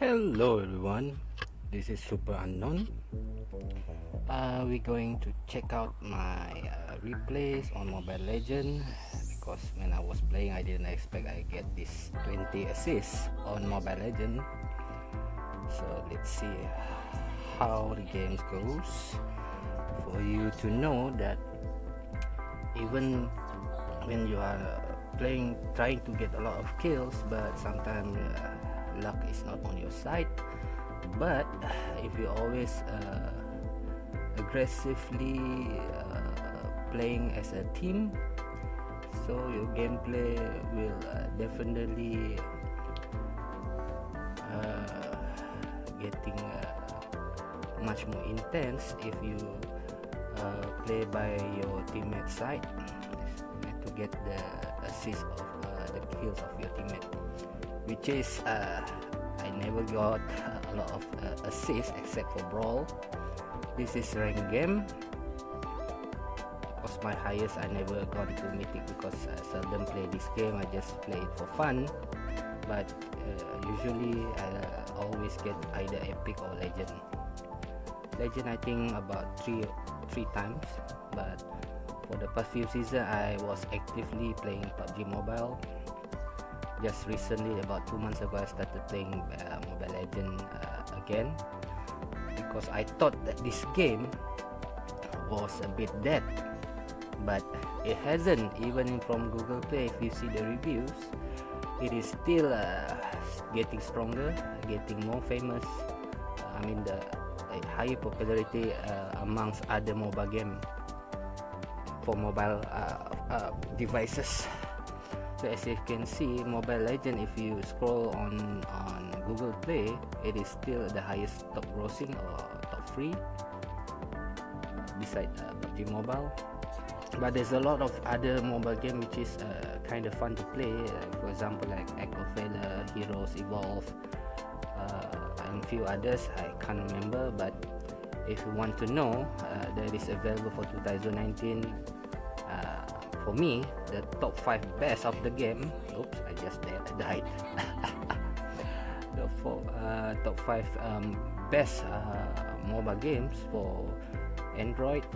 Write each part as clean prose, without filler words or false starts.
Hello everyone, this is SuPeRUnKNowN. We're going to check out my replays on Mobile Legend because when I was playing I didn't expect I get this 20 assists on Mobile Legend. So let's see how the game goes for you to know that even when you are playing trying to get a lot of kills, but sometimes luck is not on your side. But if you always aggressively playing as a team, so your gameplay will definitely getting much more intense if you play by your teammate side to get the assist of the kills of your teammate, which is I never got a lot of assists except for Brawl. This is ranked game. Was my highest. I never gone to Mythic because I seldom play this game. I just play it for fun. But usually I always get either Epic or Legend. Legend I think about three times. But for the past few seasons I was actively playing PUBG Mobile. Just recently, about 2 months ago, I started playing Mobile Legend again because I thought that this game was a bit dead, but it hasn't. Even from Google Play, if you see the reviews, it is still getting stronger, getting more famous. I mean the higher popularity amongst other MOBA game for mobile devices. So as you can see, Mobile Legend, if you scroll on Google Play, it is still the highest top grossing or top 3 beside PUBG Mobile. But there's a lot of other mobile game which is kind of fun to play, for example like Echo Valor, Heroes Evolve, and few others I can't remember. But if you want to know, that is available for 2019. For me, the top 5 best of the game. Oops, I just died. The top 5 best mobile games for Android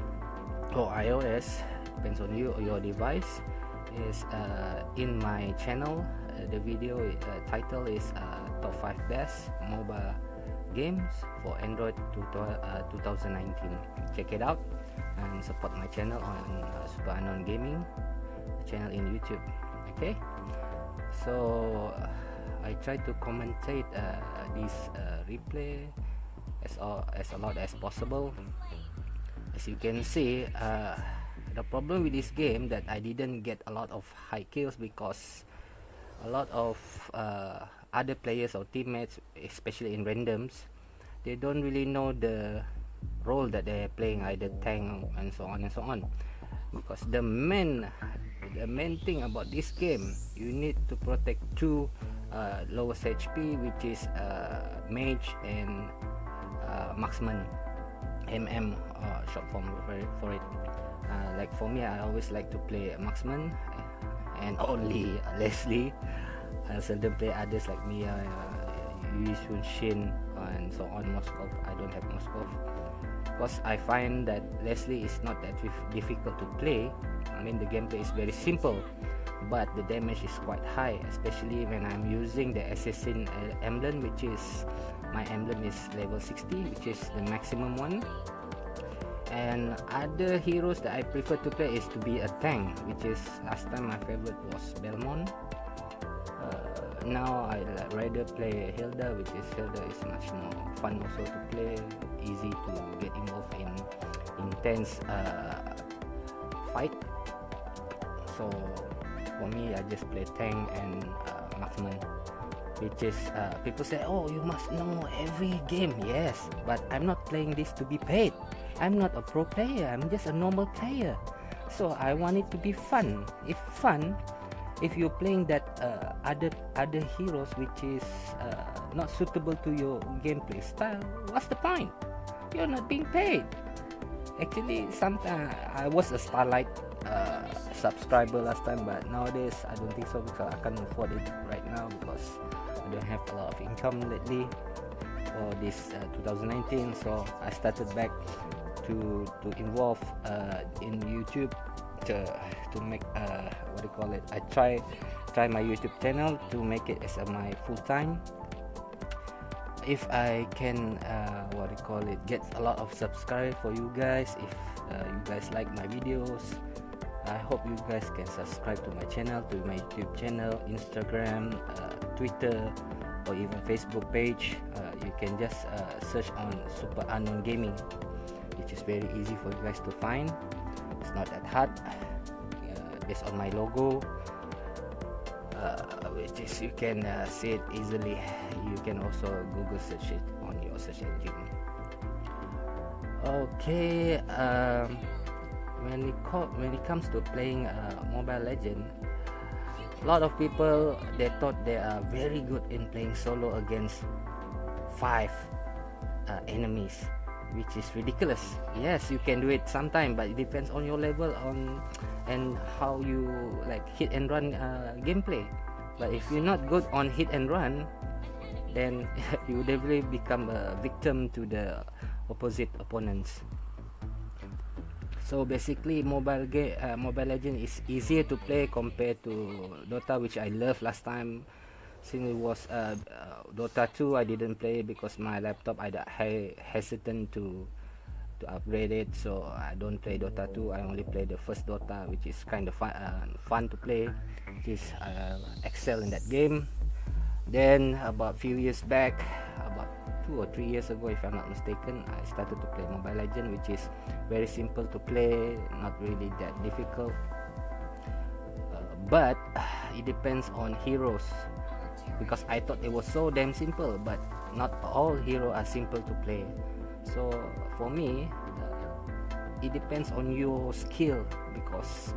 or iOS, depends on you or your device, is in my channel. The video title is top 5 best mobile games for Android 2019. Check it out and support my channel on SuPeRUnKNowN Gaming channel in YouTube. Okay, so I try to commentate this replay as a lot as possible. As you can see, the problem with this game that I didn't get a lot of high kills because a lot of other players or teammates, especially in randoms, they don't really know the role that they're playing, either tank and so on and so on. Because the main thing about this game, you need to protect 2 lowest HP, which is mage and marksman, MM short form for it. Like for me, I always like to play marksman and only Leslie. I seldom play others like Mia, Yusun Shin and so on. Moskov, I don't have Moskov because I find that Leslie is not that difficult to play. I mean the gameplay is very simple, but the damage is quite high, especially when I'm using the assassin emblem, which is my emblem is level 60, which is the maximum one. And other heroes that I prefer to play is to be a tank, which is last time my favorite was Belmont. Now I rather play Hilda, which is much more fun also to play, easy to get involved in intense fight. So for me, I just play tank and marksman, which is people say, oh, you must know every game. Yes, but I'm not playing this to be paid. I'm not a pro player, I'm just a normal player, so I want it to be fun. If you're playing that other heroes which is not suitable to your gameplay style, what's the point? You're not being paid. Actually, sometimes I was a Starlight subscriber last time, but nowadays I don't think so because I can't afford it right now because I don't have a lot of income lately for this 2019. So I started back to involve in YouTube to make what do you call it? I try my YouTube channel to make it as my full time. If I can what do you call it, get a lot of subscribe for you guys, if you guys like my videos, I hope you guys can subscribe to my channel, to my YouTube channel, Instagram, Twitter, or even Facebook page. You can just search on SuPeRUnKNowN Gaming, which is very easy for you guys to find. It's not that hard. Based on my logo, which is you can see it easily. You can also Google search it on your search engine. Okay, when it comes to playing Mobile Legend, a lot of people, they thought they are very good in playing solo against 5 enemies, which is ridiculous. Yes, you can do it sometime, but it depends on your level and how you like hit and run gameplay. But if you're not good on hit and run, then you definitely become a victim to the opposite opponents. So basically, Mobile Legend is easier to play compared to Dota, which I loved last time. Since it was Dota 2, I didn't play because my laptop I hesitant to upgrade it, so I don't play Dota 2. I only play the first Dota, which is kind of fun to play, which is excel in that game. Then about few years back, about 2 or 3 years ago if I'm not mistaken, I started to play Mobile Legend, which is very simple to play, not really that difficult, but it depends on heroes, because I thought it was so damn simple, but not all heroes are simple to play. So for me, it depends on your skill, because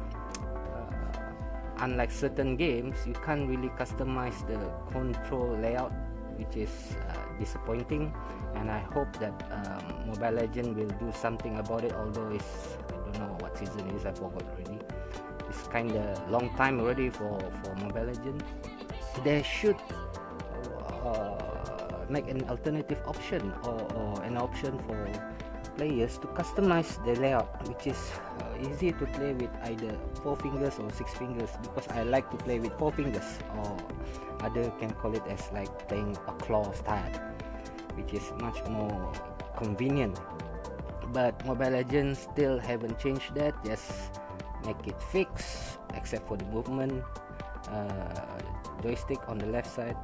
unlike certain games, you can't really customize the control layout, which is disappointing. And I hope that Mobile Legend will do something about it, although it's, I don't know what season it is, I forgot already. It's kind of long time already for Mobile Legend. They should make an alternative option, or an option for players to customize the layout, which is easier to play with either 4 fingers or 6 fingers, because I like to play with 4 fingers, or other can call it as like playing a claw style, which is much more convenient. But Mobile Legends still haven't changed that, just make it fixed except for the movement. Joystick on the left side,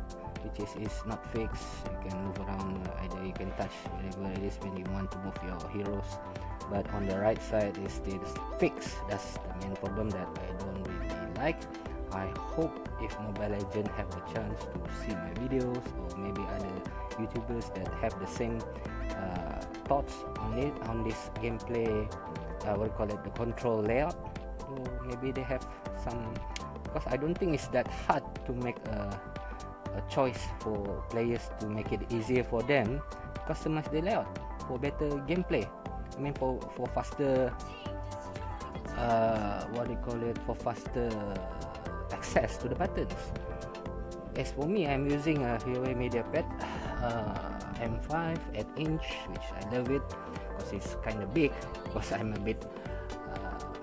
which is not fixed. You can move around, either you can touch whatever it is when you want to move your heroes, but on the right side is still fixed. That's the main problem that I don't really like. I hope if Mobile Legend have the chance to see my videos, or maybe other YouTubers that have the same thoughts on it, on this gameplay, what do you call it, the control layout, so maybe they have some, because I don't think it's that hard to make a choice for players to make it easier for them to customize the layout for better gameplay. I mean, for faster what do you call it, for faster access to the buttons. As for me, I'm using a Huawei MediaPad M5 8-inch, which I love it because it's kind of big, because I'm a bit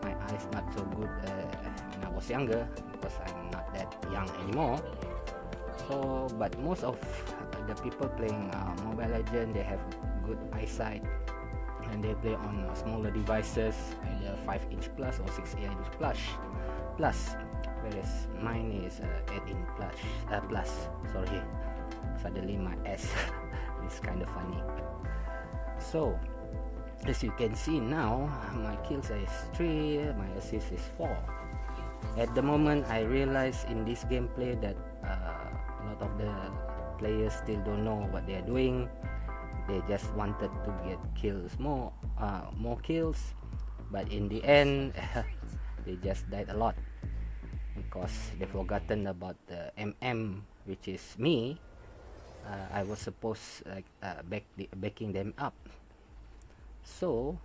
my eyes not so good when I was younger, because I'm not that young anymore. So, but most of the people playing Mobile Legend, they have good eyesight, and they play on smaller devices, either 5-inch plus or 6-inch plus, whereas mine is 8-inch plus. Sorry, suddenly my S is kind of funny. So as you can see now, my kills is 3, my assist is 4. At the moment, I realize in this gameplay that a lot of the players still don't know what they are doing. They just wanted to get more kills, but in the end they just died a lot because they forgotten about the which is me. I was supposed like backing them up. So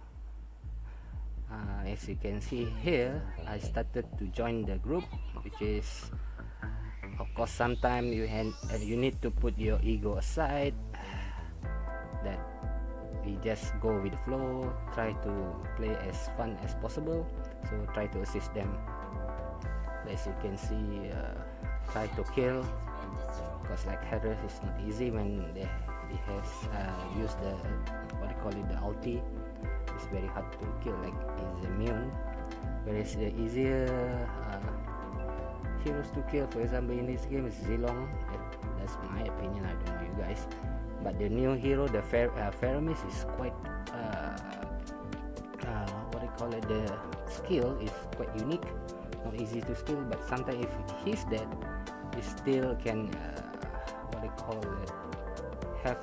As you can see here, I started to join the group, which is, of course, sometimes you need to put your ego aside, that we just go with the flow, try to play as fun as possible, so try to assist them. As you can see, try to kill, because like Harris is not easy when he has used the, what do you call it, the ulti. It's very hard to kill, like he's immune, whereas the easier heroes to kill, for example in this game, is Zilong. That's my opinion, I don't know you guys. But the new hero, the Faramis, is quite what do you call it, the skill is quite unique, not easy to skill, but sometimes if he's dead, he still can what do you call it, have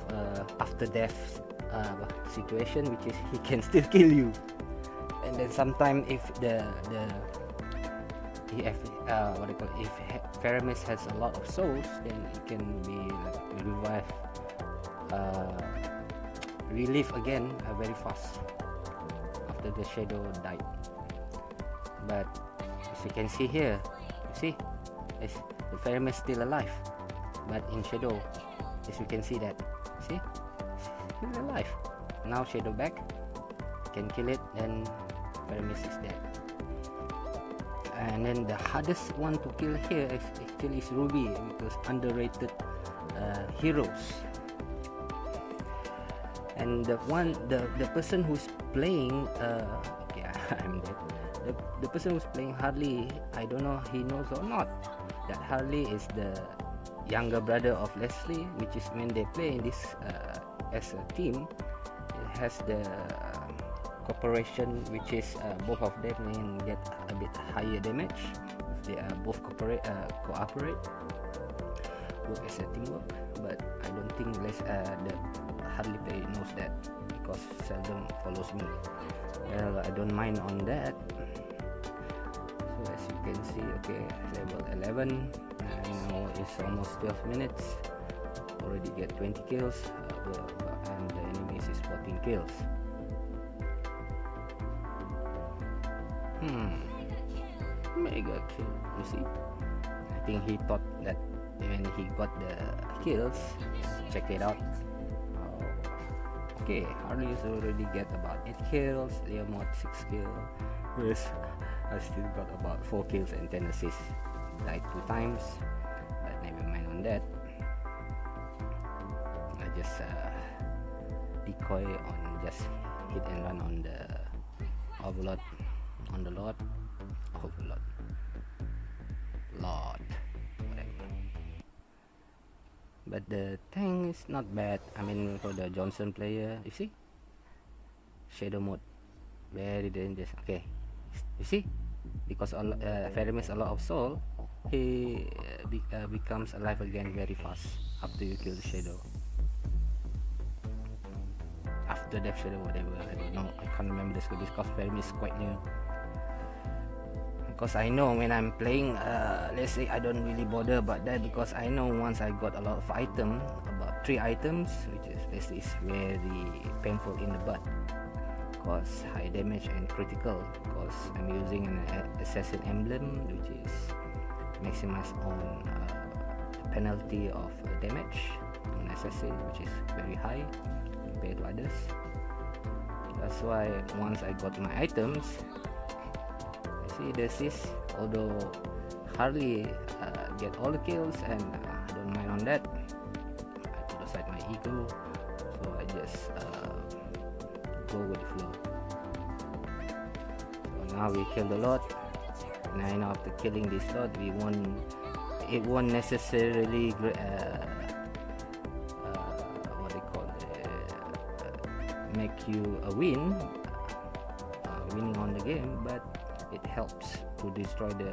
after death situation, which is he can still kill you. And then sometimes if what do you call it, if Faramis has a lot of souls, then it can be like revive, relive again very fast after the shadow died. But as you can see here, you see the Faramis still alive, but in shadow, as you can see that, see, still alive. Now shadow back, can kill it, and Faramis is dead. And then the hardest one to kill here actually is Ruby, because underrated heroes. And the person who's playing okay, I'm dead. The person who's playing Harley, I don't know he knows or not that Harley is the younger brother of Leslie, which is when they play in this as a team, it has the cooperation, which is both of them can get a bit higher damage if they are both cooperate work as a teamwork. But I don't think the Harley player knows that, because seldom follows me. Well, I don't mind on that. So as you can see, okay, level 11, and now it's almost 12 minutes, already get 20 kills, and the enemies is 14 kills. Mega kill, you see. I think he thought that when he got the kills, check it out. Okay, Harley's already get about 8 kills, Leomord 6 kills, whereas I still got about 4 kills and 10 assists. Died 2 times, but never mind on that. I just decoy on, just hit and run on the Overlord, on the Lord, whatever. But the tank is not bad. I mean, for the Johnson player, you see, shadow mode, very dangerous. Okay, you see, because Faramis a lot of soul, he becomes alive again very fast after you kill the shadow. After death shadow, whatever, I don't know, I can't remember this because Faramis is quite new. Because I know when I'm playing, let's say I don't really bother about that, because I know once I got a lot of items, about 3 items, which is this is very painful in the butt, cause high damage and critical, because I'm using an assassin emblem, which is maximize on the penalty of damage on assassin, which is very high compared to others. That's why once I got my items, see this is, although Harley get all the kills, and I don't mind on that. I put aside my ego, so I just go with the flow. So now we kill the Lord. Now after killing this Lord, it won't necessarily what they call make you a winning on the game, but it helps to destroy the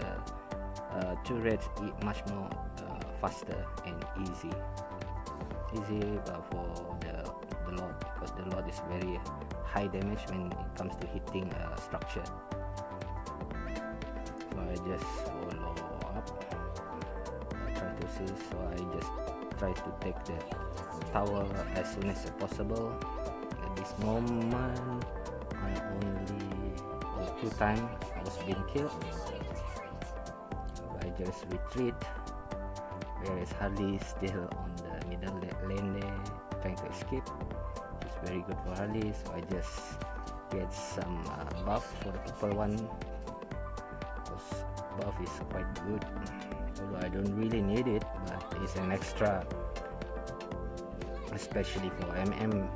turrets much more faster and easy for the Lord, because the Lord is very high damage when it comes to hitting a structure. So I just follow up, try to see, so I just try to take the tower as soon as possible. At this moment I only 2 times I was being killed. I just retreat, whereas Harley is still on the middle lane there trying to escape. It's very good for Harley, so I just get some buff for the purple one, because buff is quite good, although I don't really need it, but it's an extra, especially for MM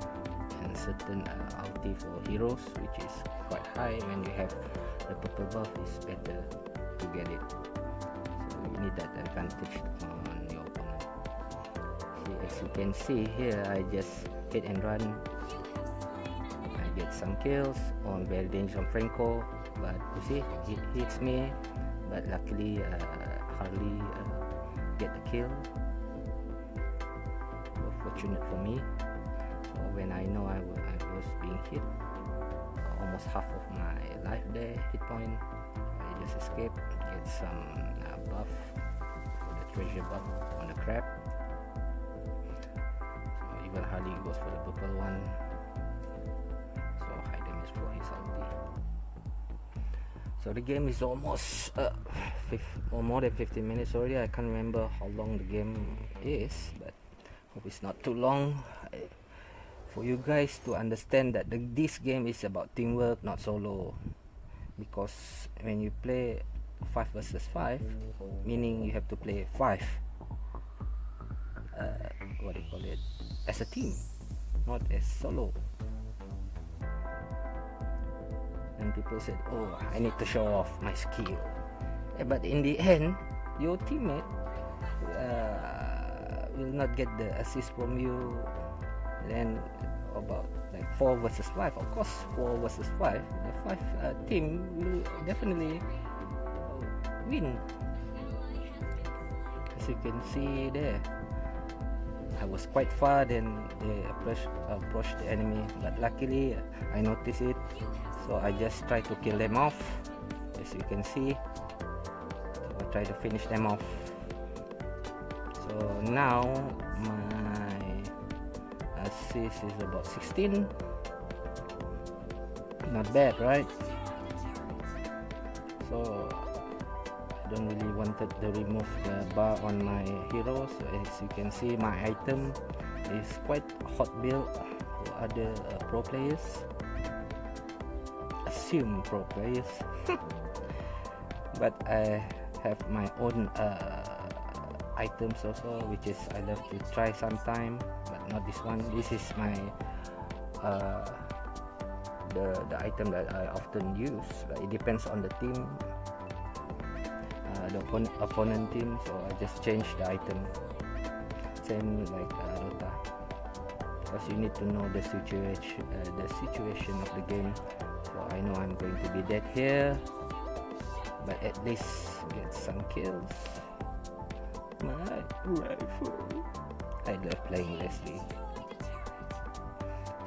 and certain ulti for heroes, which is quite high. When you have the purple buff, it's better to get it, so you need that advantage on your opponent. See, as you can see here, I just hit and run. I get some kills on very dangerous Franco, but you see, it hits me, but luckily Harley get the kill. Fortunate for me. So when I know I was being hit, almost half of my life there, hit point, I just escape, get some buff for the treasure buff on the crab. So even Harley goes for the purple one, so high damage for his ulti. So the game is almost or more than 15 minutes already. I can't remember how long the game is, but hope it's not too long for you guys to understand that this game is about teamwork, not solo. Because when you play 5 versus 5, meaning you have to play 5 what do you call it, as a team, not as solo. And people said, oh, I need to show off my skill, but in the end your teammate will not get the assist from you. Then about like 4 versus 5, of course 4 versus 5, the 5 team will definitely win. As you can see there, I was quite far, then they approached the enemy, but luckily I noticed it, so I just try to kill them off. As you can see, I try to finish them off. So now my assist is about 16. Not bad, right? So I don't really wanted to remove the bar on my hero. So as you can see, my item is quite hot build for other pro players. Assume pro players. But I have my own items also, which is I love to try sometime, but not this one. This is my the item that I often use, but it depends on the team, the opponent team, so I just change the item. Same like Dota, because you need to know the situation of the game. So I know I'm going to be dead here, but at least get some kills. My rifle. I love playing Leslie.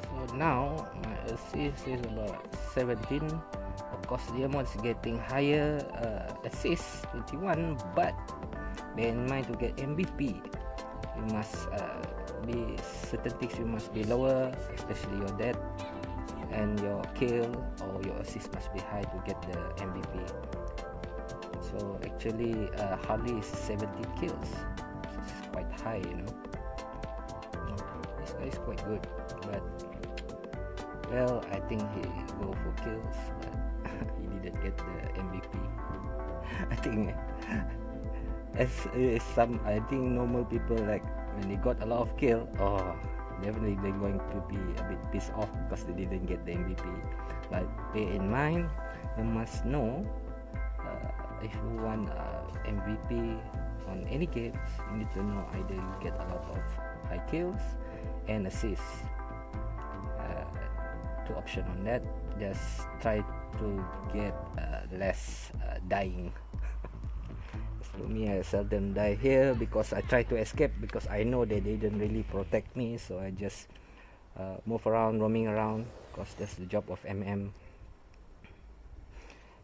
So now my assist is about 17. Of course, the amount is getting higher. Assist 21, but bear in mind, to get MVP, you must be certain things you must be lower, especially your death, and your kill or your assist must be high to get the MVP. So actually Harley is 70 kills. This is quite high, you know. This guy is quite good, but well, I think he go for kills, but he didn't get the MVP. I think I think normal people, like when they got a lot of kill, definitely they're going to be a bit pissed off because they didn't get the MVP. But bear in mind, you must know, if you want MVP on any games, you need to know either you get a lot of high kills and assists. Two options on that. Just try to get less dying. For me, I seldom die here because I try to escape, because I know that they didn't really protect me, so I just move around, roaming around, because that's the job of MM.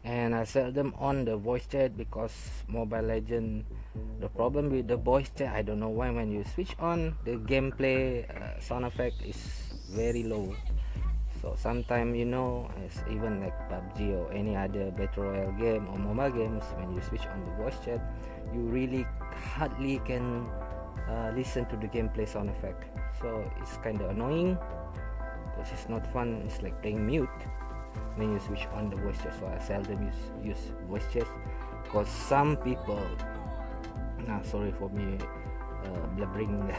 And I seldom on the voice chat, because Mobile Legend, the problem with the voice chat, I don't know why, when you switch on, the gameplay sound effect is very low. So sometimes, you know, it's even like PUBG or any other battle royale game or MOBA games, when you switch on the voice chat, you really hardly can listen to the gameplay sound effect. So it's kind of annoying because it's not fun. It's like playing mute when you switch on the voice chat. So I seldom use voice chat because some people, sorry for me blubbering,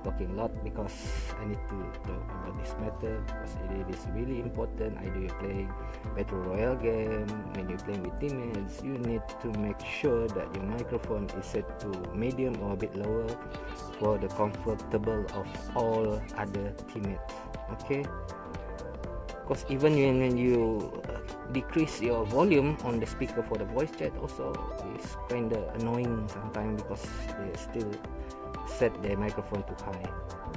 talking a lot, because I need to talk about this matter because it is really important. Either you're playing battle royale game, when you're playing with teammates, you need to make sure that your microphone is set to medium or a bit lower for the comfortable of all other teammates. Okay, because even when you decrease your volume on the speaker for the voice chat, also it's kind of annoying sometimes because they still set their microphone too high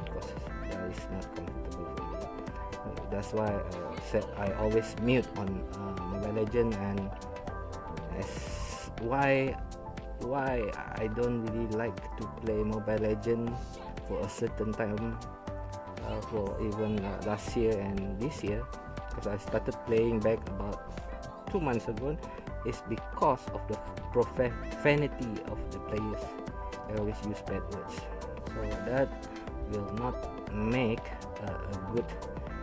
because that is not comfortable for me. That's why I always mute on Mobile Legend, and why I don't really like to play Mobile Legend for a certain time, for even last year and this year, because I started playing back about 2 months ago, is because of the profanity of the players. I always use bad words, so that will not make a good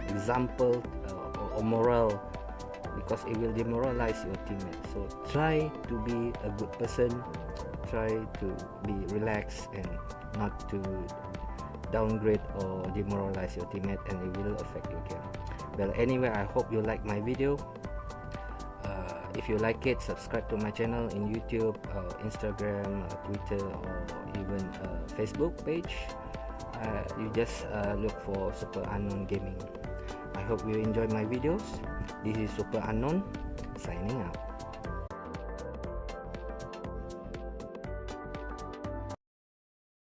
example or moral, because it will demoralize your teammates. So try to be a good person, try to be relaxed and not to downgrade or demoralize your teammate, and it will affect your game. Well, anyway, I hope you like my video. If you like it, subscribe to my channel in YouTube, Instagram, Twitter, or even Facebook page. You just look for SuPeRUnKNowN Gaming. I hope you enjoy my videos. This is SuPeRUnKNowN signing out.